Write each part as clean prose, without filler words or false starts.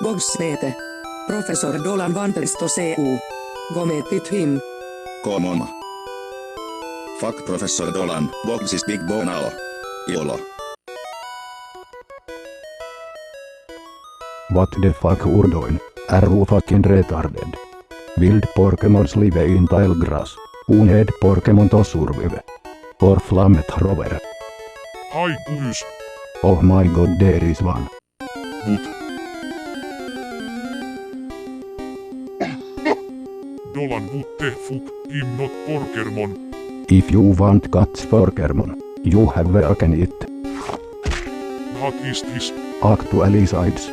Bogs vete. Professor Dolan Vanteristo CU. Gometit him. Komoma. Fuck Professor Dolan, Bogs is big bonao. Jolo. What the fuck urdoin? Are you fucking retarded? Wild Pokémons live in tall grass. Unhead Pokémon to survive. Or flammet rover. Hi boys, Oh my god, there is one. but Dolan what the fuck, I'm not Pokémon. If you want catch Pokémon, you have worked it. What is this? Actually sides.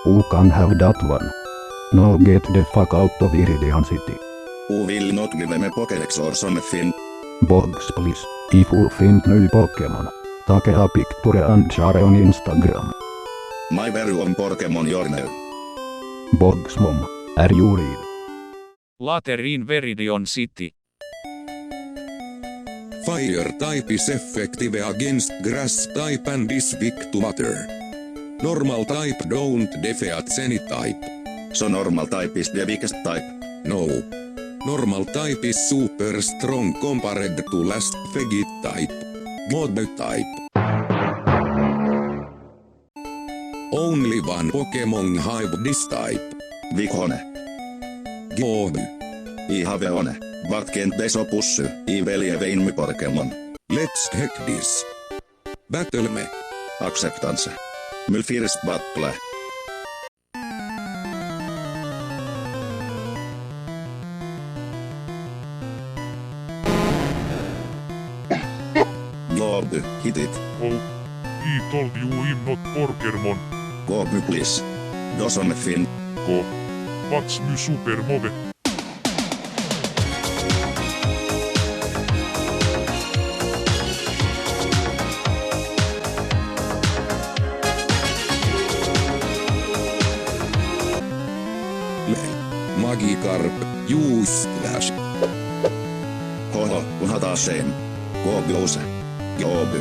Who can have that one? No, get the fuck out of Iridian City. Who will not give me Pokédex or something? Bogs please, if you find new Pokémon, take a picture and share on Instagram. My very own Pokémon journal. Bogs mom, are you read? Later in Viridion City. Fire type is effective against grass type and is weak to water. Normal type don't defeat any type. So normal type is the weakest type. No. Normal type is super strong compared to last Fegit type. God type. Only one Pokemon have this type. Vikone. God. I have one. What can't they so push? I believe in my Pokémon. Let's hack this. Battle me. Acceptance. My first battle. Lord, hit it. Oh, I told you I'm not Pokémon. Go me please. Doson fin. Go. What's my super move? Magikarp, use slash. Hoho, kunha taas sen. Go blouse. Jooby.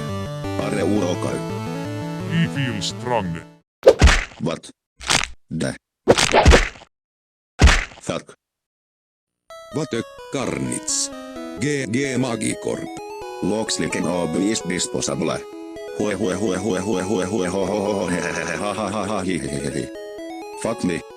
Are urokai. I feel strong. What? The. Fuck. What a carnage. GG Magikorp. Looks like an OB is disposable. Hue ho ho ho ho ho ho ho ho ho ho he he he ha ha ha ha hi hi hi hi. Fuck me.